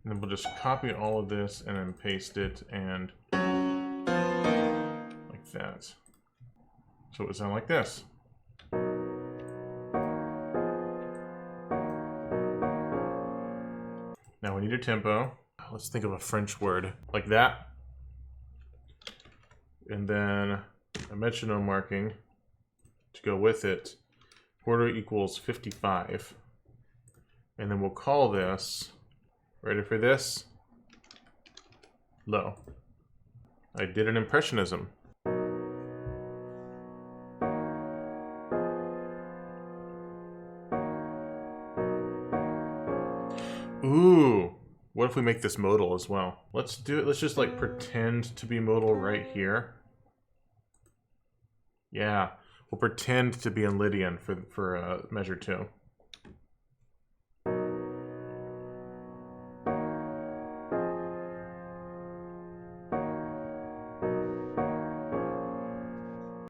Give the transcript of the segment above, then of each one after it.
And then we'll just copy all of this and then paste it and like that. So it would sound like this. Now we need a tempo. Let's think of a French word like that. And then a metronome marking to go with it. Quarter equals 55. And then we'll call this, ready for this? Low. I did an impressionism. Ooh, what if we make this modal as well? Let's do it. Let's just like pretend to be modal right here. Yeah, we'll pretend to be in Lydian for measure 2.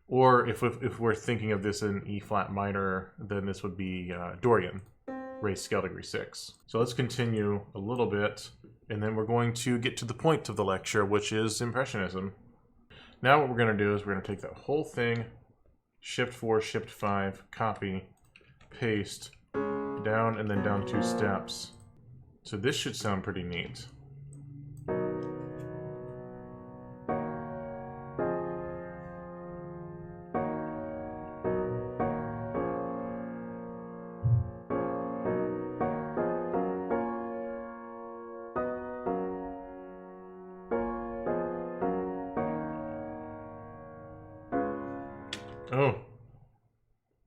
Or if we're thinking of this in E flat minor, then this would be Dorian, raised scale degree 6. So let's continue a little bit, and then we're going to get to the point of the lecture, which is Impressionism. Now what we're going to do is we're going to take that whole thing, Shift 4, Shift 5, copy, paste, down and then down 2 steps. So this should sound pretty neat. Oh,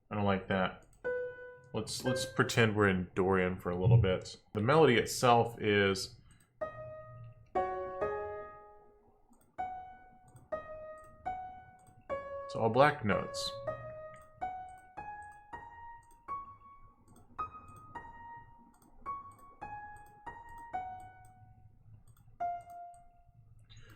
I don't like that. Let's pretend we're in Dorian for a little bit. The melody itself is it's all black notes.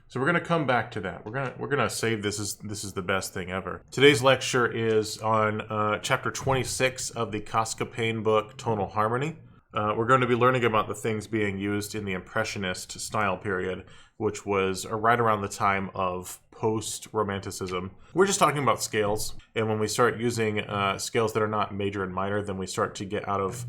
So we're going to come back to that. We're gonna save this is the best thing ever. Today's lecture is on chapter 26 of the Casca Payne book, Tonal Harmony. We're going to be learning about the things being used in the Impressionist style period, which was right around the time of post-Romanticism. We're just talking about scales, and when we start using scales that are not major and minor, then we start to get out of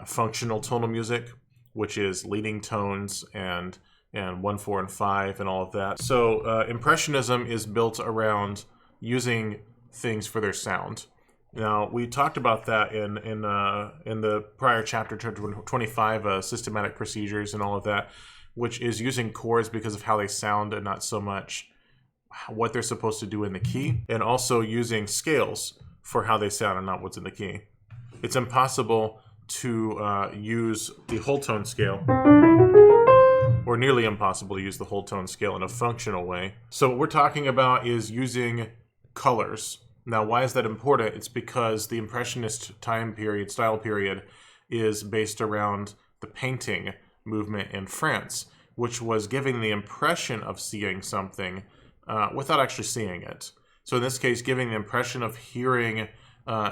functional tonal music, which is leading tones and 1, 4, and 5 and all of that. So Impressionism is built around using things for their sound. Now, we talked about that in the prior chapter, 25, systematic procedures and all of that, which is using chords because of how they sound and not so much what they're supposed to do in the key, and also using scales for how they sound and not what's in the key. It's impossible to use the whole tone scale, or nearly impossible to use the whole tone scale in a functional way. So what we're talking about is using colors. Now, why is that important? It's because the Impressionist time period, style period, is based around the painting movement in France, which was giving the impression of seeing something without actually seeing it. So in this case, giving the impression of hearing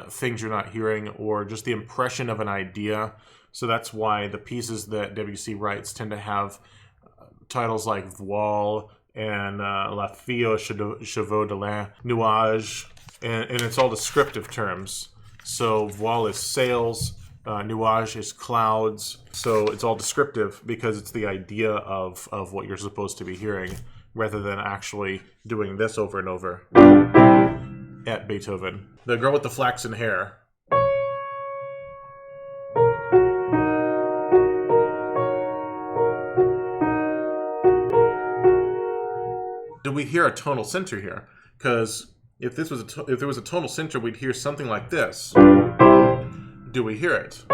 things you're not hearing, or just the impression of an idea. So that's why the pieces that Debussy writes tend to have titles like Voile and La Fille aux Chevaux de Lin, Nuage, and it's all descriptive terms. So Voile is sails, Nuage is clouds. So it's all descriptive because it's the idea of what you're supposed to be hearing, rather than actually doing this over and over at Beethoven. The girl with the flaxen hair. Do we hear a tonal center here? Because if there was a tonal center, we'd hear something like this. Do we hear it?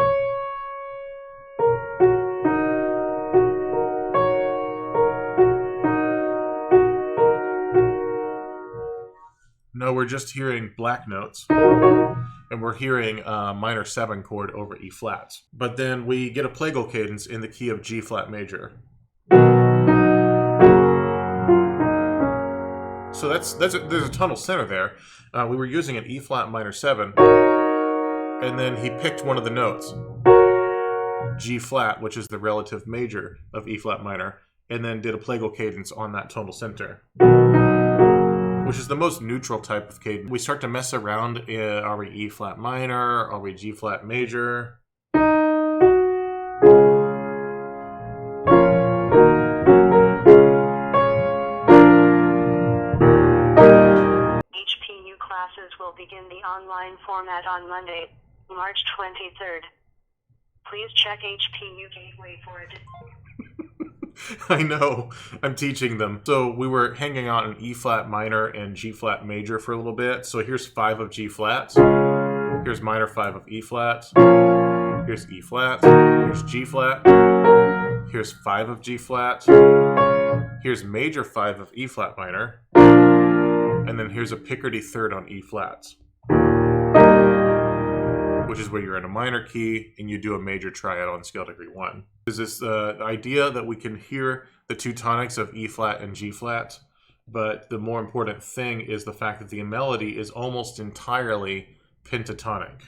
No, we're just hearing black notes, and we're hearing a minor 7 chord over E flat. But then we get a plagal cadence in the key of G flat major. So there's a tonal center there. We were using an E flat minor 7, and then he picked one of the notes, G flat, which is the relative major of E flat minor, and then did a plagal cadence on that tonal center, which is the most neutral type of cadence. We start to mess around. Are we E flat minor? Are we G flat major? HPU classes will begin the online format on Monday, March 23rd. Please check HPU Gateway for it. I know, I'm teaching them. So we were hanging out in E flat minor and G flat major for a little bit. So here's 5 of G flat. Here's minor 5 of E flat. Here's E flat. Here's G flat. Here's 5 of G flat. Here's major 5 of E flat minor. And then here's a Picardy third on E flat, which is where you're in a minor key and you do a major triad on scale degree 1. There's this idea that we can hear the two tonics of E flat and G flat, but the more important thing is the fact that the melody is almost entirely pentatonic.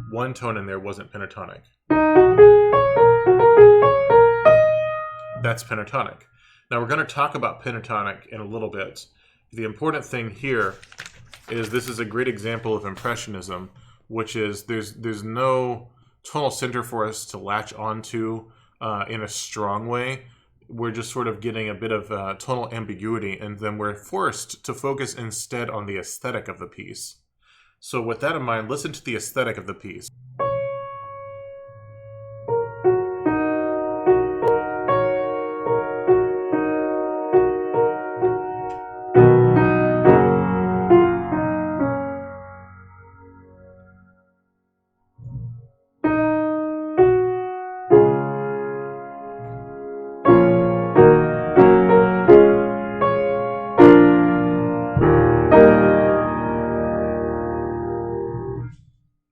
One tone in there wasn't pentatonic. That's pentatonic. Now we're going to talk about pentatonic in a little bit. The important thing here is this is a great example of Impressionism, which is there's no tonal center for us to latch onto in a strong way. We're just sort of getting a bit of tonal ambiguity, and then we're forced to focus instead on the aesthetic of the piece. So with that in mind, listen to the aesthetic of the piece.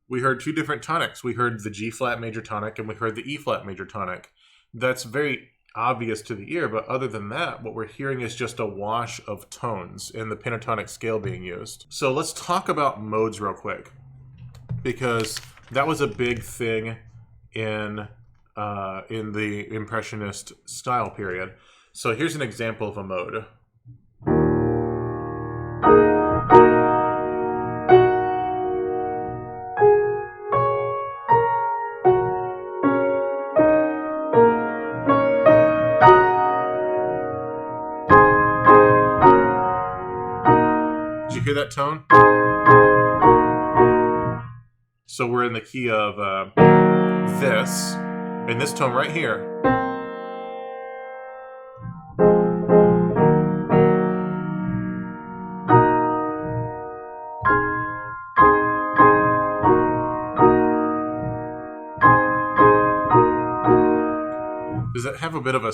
We heard two different tonics. We heard the G flat major tonic and we heard the E flat major tonic. That's very obvious to the ear, but other than that, what we're hearing is just a wash of tones and the pentatonic scale being used. So let's talk about modes real quick, because that was a big thing in the Impressionist style period. So here's an example of a mode. Did you hear that tone? So we're in the key of this, and this tone right here. Does it have a bit of a,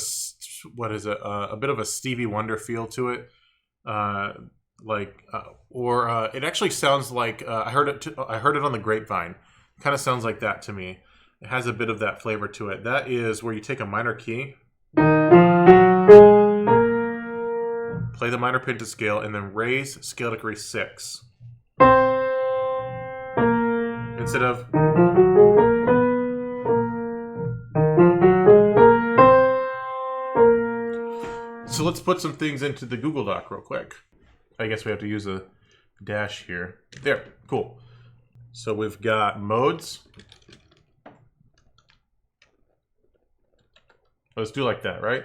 what is it, a bit of a Stevie Wonder feel to it? It actually sounds like I heard it on the grapevine. Kind of sounds like that to me. It has a bit of that flavor to it. That is where you take a minor key, play the minor pentascale, and then raise scale degree 6 instead of. So let's put some things into the Google Doc real quick. I guess we have to use a dash here. There, cool. So we've got modes. Let's do like that, right?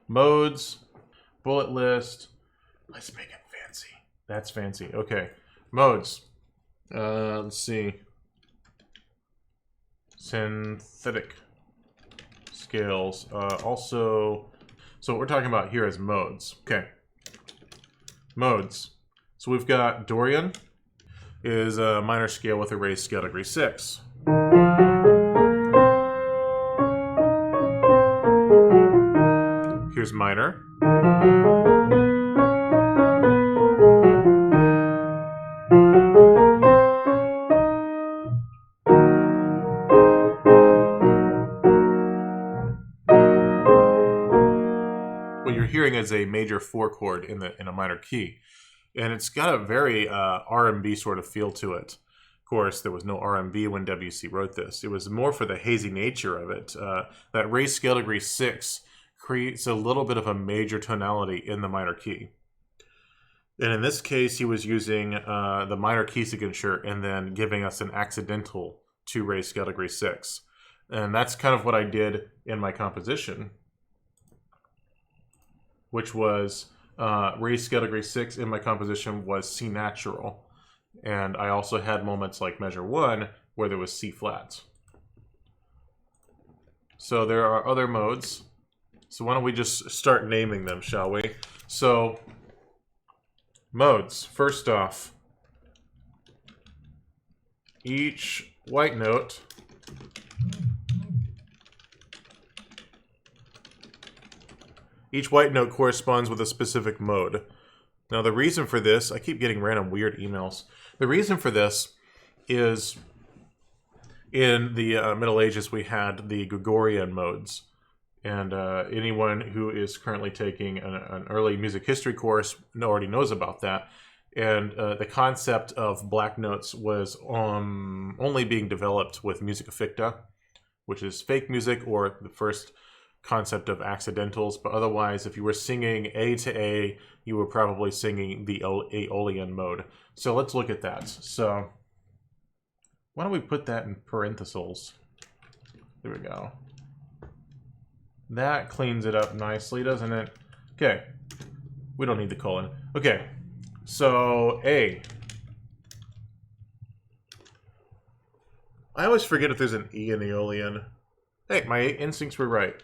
Modes, bullet list. Let's make it fancy. That's fancy. Okay, modes. Let's see. Synthetic scales. So what we're talking about here is modes. Okay. Modes. So we've got Dorian is a minor scale with a raised scale degree 6. Here's minor. What you're hearing is a major 4 chord in a minor key. And it's got a very R&B sort of feel to it. Of course, there was no R&B when Debussy wrote this. It was more for the hazy nature of it. That raised scale degree 6 creates a little bit of a major tonality in the minor key. And in this case, he was using the minor key signature and then giving us an accidental to raised scale degree 6. And that's kind of what I did in my composition, which was raised scale degree 6 in my composition was C natural. And I also had moments like measure 1 where there was C flat. So there are other modes. So why don't we just start naming them, shall we? So modes. First off, each white note corresponds with a specific mode. Now the reason for this, I keep getting random weird emails. The reason for this is in the Middle Ages we had the Greogorian modes. And anyone who is currently taking an early music history course already knows about that. And the concept of black notes was only being developed with musica ficta, which is fake music, or the first concept of accidentals. But otherwise, if you were singing A to A, you were probably singing the Aeolian mode. So let's look at that. So why don't we put that in parentheses? There we go. That cleans it up nicely, doesn't it? Okay. We don't need the colon. Okay. So, A. I always forget if there's an E in Aeolian. Hey, my instincts were right.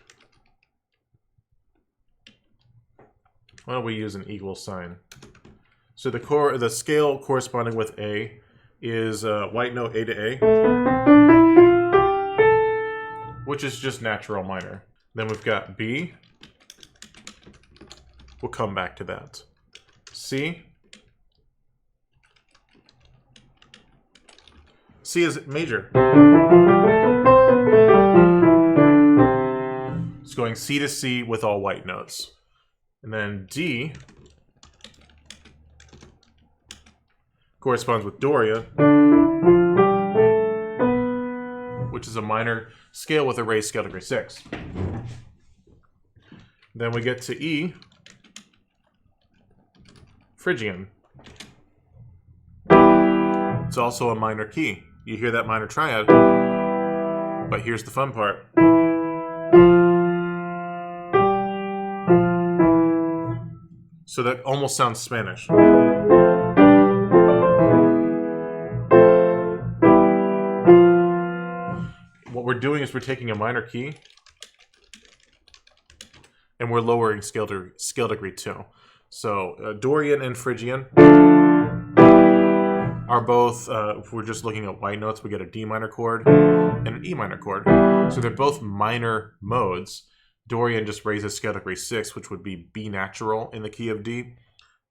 Why don't we use an equal sign? So the scale corresponding with A is white note A to A, which is just natural minor. Then we've got B. We'll come back to that. C. C is major. It's going C to C with all white notes. And then D corresponds with Dorian, which is a minor scale with a raised scale degree 6. Then we get to E, Phrygian. It's also a minor key. You hear that minor triad, but here's the fun part. So that almost sounds Spanish. What we're doing is we're taking a minor key and we're lowering scale degree 2. So Dorian and Phrygian are both, if we're just looking at white notes, we get a D minor chord and an E minor chord. So they're both minor modes. Dorian just raises scale degree 6, which would be B natural in the key of D.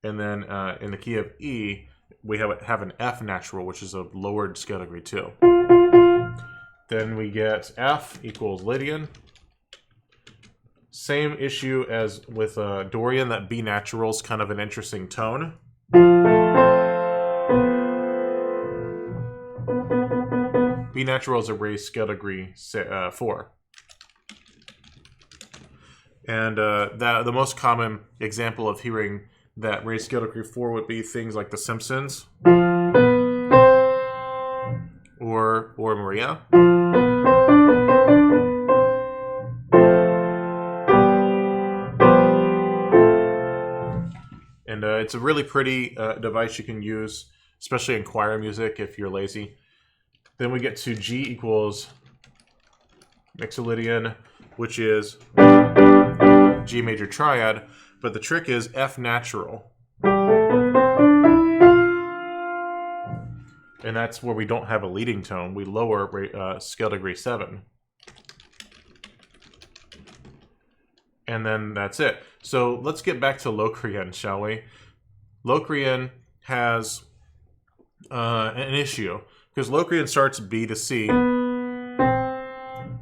And then in the key of E, we have an F natural, which is a lowered scale degree 2. Then we get F equals Lydian. Same issue as with Dorian, that B natural is kind of an interesting tone. B natural is a raised scale degree 4. And the most common example of hearing that raised scale degree 4 would be things like The Simpsons or Maria. And it's a really pretty device you can use, especially in choir music if you're lazy. Then we get to G equals Mixolydian, which is G major triad, but the trick is F natural. And that's where we don't have a leading tone. We lower scale degree 7. And then that's it. So let's get back to locrian, shall we? Locrian has an issue, because locrian starts B to C,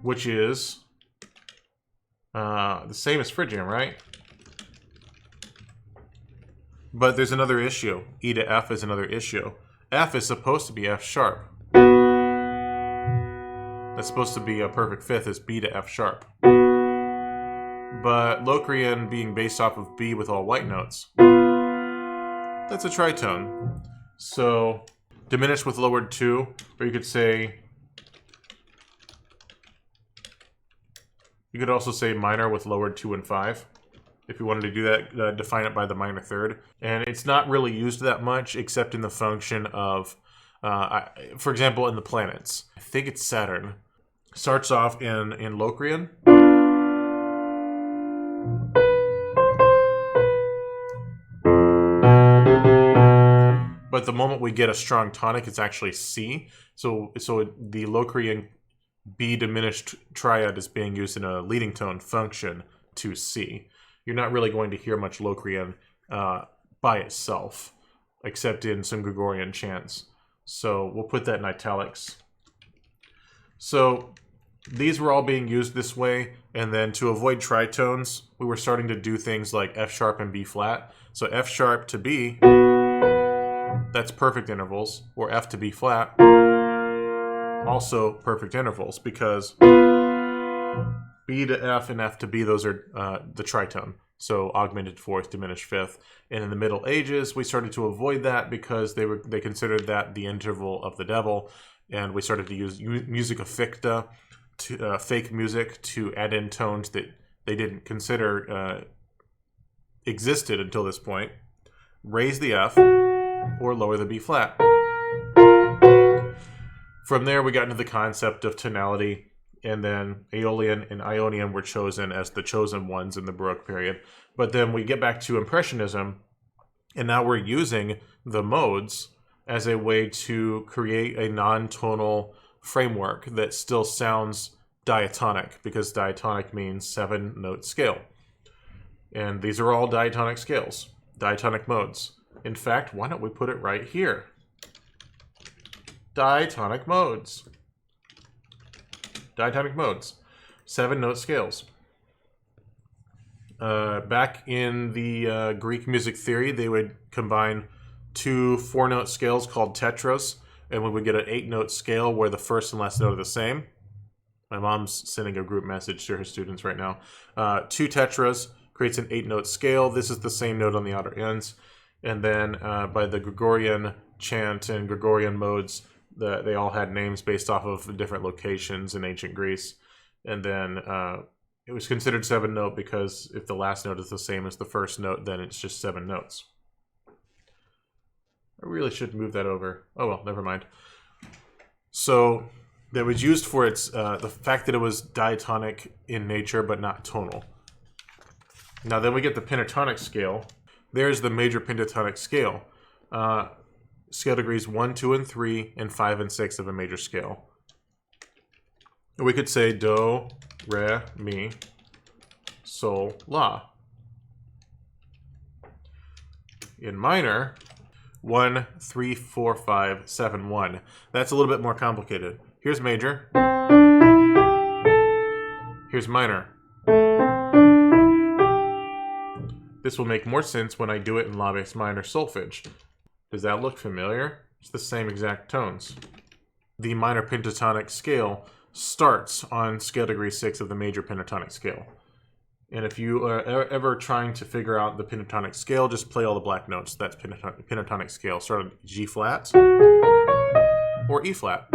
which is the same as Phrygian, right? But there's another issue. E to F is another issue. F is supposed to be F sharp. That's supposed to be a perfect fifth is B to F sharp. But locrian being based off of B with all white notes, that's a tritone. So diminished with lowered 2, or you could say, you could also say minor with lowered 2 and 5. If you wanted to do that, define it by the minor third. And it's not really used that much except in the function of, for example, in the planets. I think it's Saturn. Starts off in locrian. But the moment we get a strong tonic, it's actually C. So the locrian B diminished triad is being used in a leading tone function to C. You're not really going to hear much locrian by itself, except in some Greogorian chants. So we'll put that in italics. So these were all being used this way, and then to avoid tritones, we were starting to do things like F sharp and B flat. So F sharp to B, that's perfect intervals, or F to B flat, also perfect intervals, because B to F and F to B, those are the tritone. So augmented fourth, diminished fifth. And in the Middle Ages, we started to avoid that because they considered that the interval of the devil, and we started to use musica ficta, fake music, to add in tones that they didn't consider existed until this point. Raise the F or lower the B flat. From there, we got into the concept of tonality, and then Aeolian and Ionian were chosen as the chosen ones in the Baroque period. But then we get back to Impressionism, and now we're using the modes as a way to create a non-tonal framework that still sounds diatonic, because diatonic means 7-note scale. And these are all diatonic scales, diatonic modes. In fact, why don't we put it right here? Diatonic modes. Diatonic modes. 7-note scales. Back in the Greek music theory, they would combine 2 4-note scales called tetras, and we would get an 8-note scale where the first and last note are the same. My mom's sending a group message to her students right now. 2 tetras creates an 8-note scale. This is the same note on the outer ends. And then by the Greogorian chant and Greogorian modes, they all had names based off of different locations in ancient Greece. And then it was considered 7-note because if the last note is the same as the first note, then it's just 7 notes. I really should move that over. Oh well, never mind. So that was used for its the fact that it was diatonic in nature but not tonal. Now then we get the pentatonic scale. There's the major pentatonic scale. Scale degrees 1, 2, and 3, and 5 and 6 of a major scale. We could say do, re, mi, sol, la. In minor, 1, 3, 4, 5, 7, 1. That's a little bit more complicated. Here's major. Here's minor. This will make more sense when I do it in La bass minor solfege. Does that look familiar? It's the same exact tones. The minor pentatonic scale starts on scale degree 6 of the major pentatonic scale. And if you are ever trying to figure out the pentatonic scale, just play all the black notes. That's pentatonic scale. Start on G flat or E flat.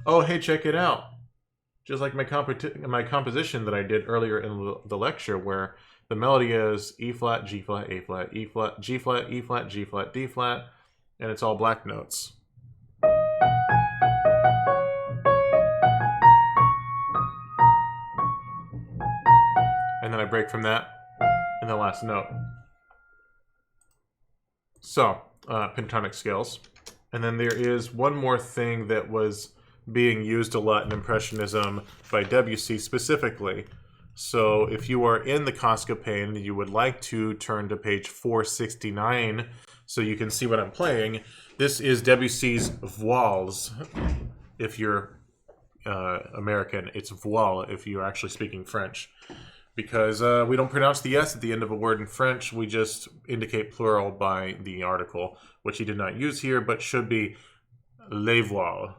Oh, hey, check it out. Just like my composition that I did earlier in the lecture, where the melody is E flat, G flat, A flat, E flat, G flat, E flat, G flat, D flat, and it's all black notes. And then I break from that in the last note. So, pentatonic scales. And then there is one more thing that was being used a lot in Impressionism by Debussy specifically. So if you are in the Cascapane, you would like to turn to page 469 so you can see what I'm playing. This is Debussy's Voiles. If you're American, it's voile if you're actually speaking French. because we don't pronounce the S at the end of a word in French. We just indicate plural by the article, which he did not use here, but should be les voiles.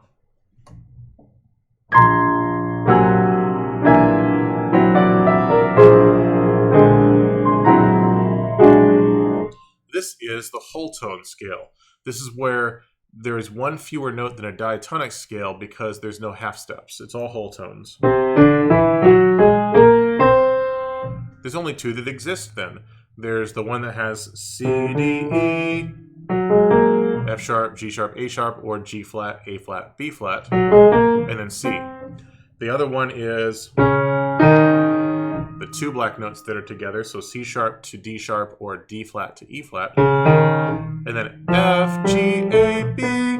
This is the whole tone scale. This is where there is one fewer note than a diatonic scale because there's no half steps. It's all whole tones. There's only two that exist then. There's the one that has C, D, E, F sharp, G sharp, A sharp, or G flat, A flat, B flat, and then C. The other one is the two black notes that are together, so C sharp to D sharp or D flat to E flat, and then F, G, A, B.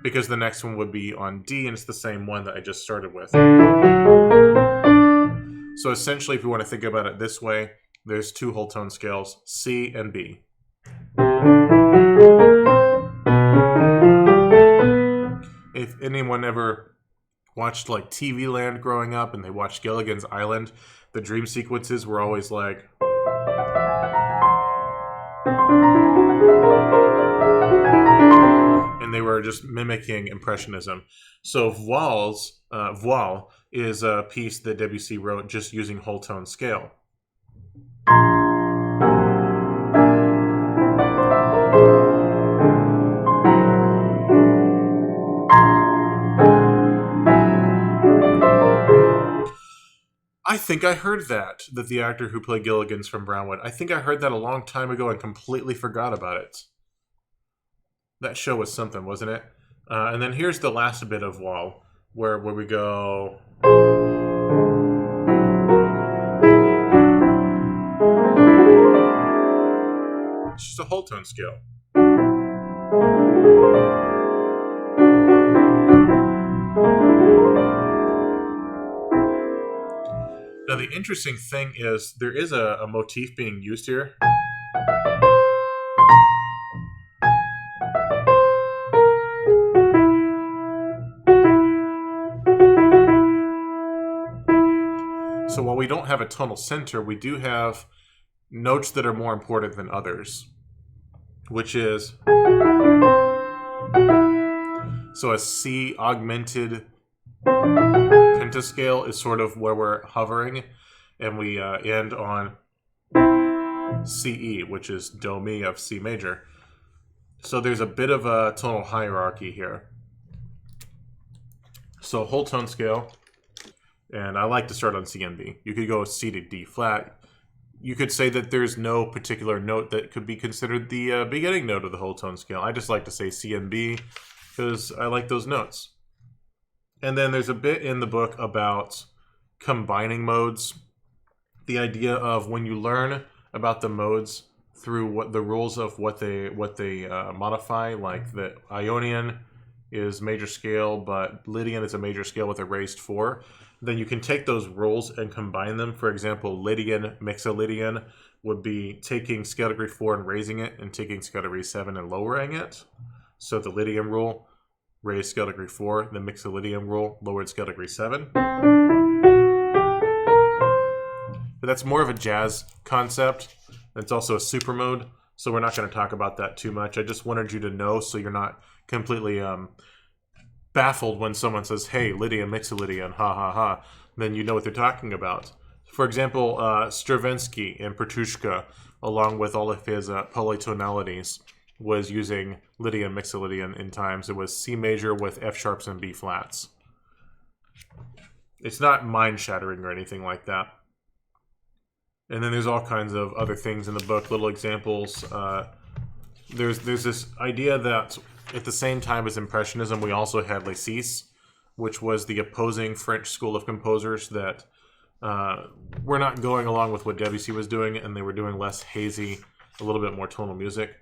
Because the next one would be on D, and it's the same one that I just started with. So essentially, if you want to think about it this way, there's two whole tone scales, C and B. If anyone ever watched like TV Land growing up and they watched Gilligan's Island, the dream sequences were always like... and they were just mimicking Impressionism. So Voile is a piece that Debussy wrote just using whole tone scale. I think I heard that the actor who played Gilligan's from Brownwood, I think I heard that a long time ago and completely forgot about it. That show was something, wasn't it? And then here's the last bit of Voile, where we go... It's just a whole tone scale. Now the interesting thing is there is a motif being used here. So while we don't have a tonal center, we do have notes that are more important than others, which is... So a C augmented pentascale is sort of where we're hovering, and we end on CE, which is Do Mi of C major. So there's a bit of a tonal hierarchy here. So whole tone scale, and I like to start on C and B. You could go C to D flat. You could say that there's no particular note that could be considered the beginning note of the whole tone scale. I just like to say C and B because I like those notes. And then there's a bit in the book about combining modes. The idea of when you learn about the modes through what the rules of what they modify, like the Ionian is major scale, but Lydian is a major scale with a raised 4. Then you can take those rules and combine them. For example, Lydian, Mixolydian would be taking scale degree 4 and raising it, and taking scale degree 7 and lowering it. So the Lydian rule, raised scale degree 4, the Mixolydian rule, lowered scale degree 7. But that's more of a jazz concept. It's also a super mode, so we're not going to talk about that too much. I just wanted you to know so you're not completely baffled when someone says, hey, Lydian, Mixolydian, ha ha ha. Then you know what they're talking about. For example, Stravinsky in Petrushka, along with all of his polytonalities, was using Lydian, Mixolydian in times. It was C major with F sharps and B flats. It's not mind-shattering or anything like that. And then there's all kinds of other things in the book, little examples. There's this idea that at the same time as Impressionism, we also had Les Six, which was the opposing French school of composers that were not going along with what Debussy was doing, and they were doing less hazy, a little bit more tonal music.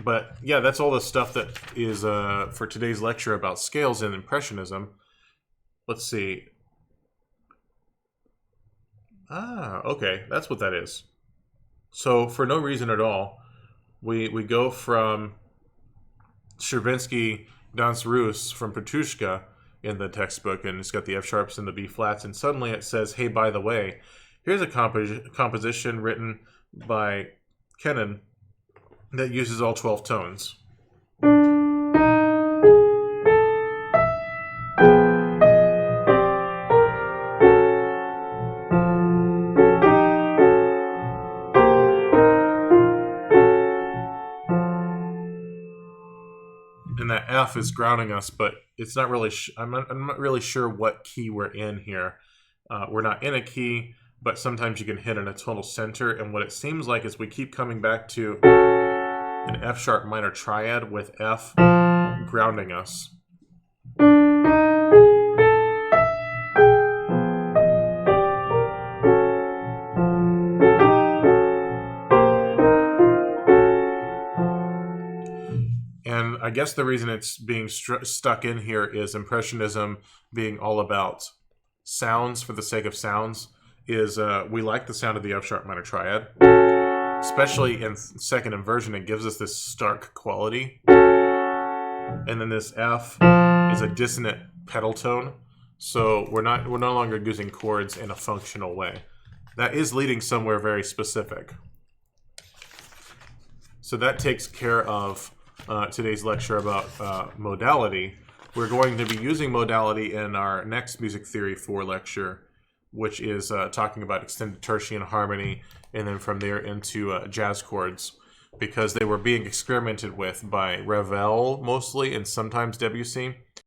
But yeah, that's all the stuff that is for today's lecture about scales and Impressionism. Let's see. Okay, that's what that is. So for no reason at all, we go from Stravinsky, Danse Russe from Petrushka, in the textbook, and it's got the F sharps and the B flats, and suddenly it says, hey, by the way, here's a composition written by Kennan that uses all 12 tones. And that F is grounding us, but it's not really. I'm not really sure what key we're in here. We're not in a key, but sometimes you can hit in a tonal center. And what it seems like is we keep coming back to an F sharp minor triad with F grounding us. And I guess the reason it's being stuck in here is Impressionism being all about sounds for the sake of sounds. Is we like the sound of the F sharp minor triad, especially in second inversion. It gives us this stark quality, and then this F is a dissonant pedal tone, so we're no longer using chords in a functional way. That is leading somewhere very specific. So that takes care of today's lecture about modality. We're going to be using modality in our next music theory 4 lecture, which is talking about extended tertian harmony, and then from there into jazz chords, because they were being experimented with by Ravel mostly, and sometimes Debussy.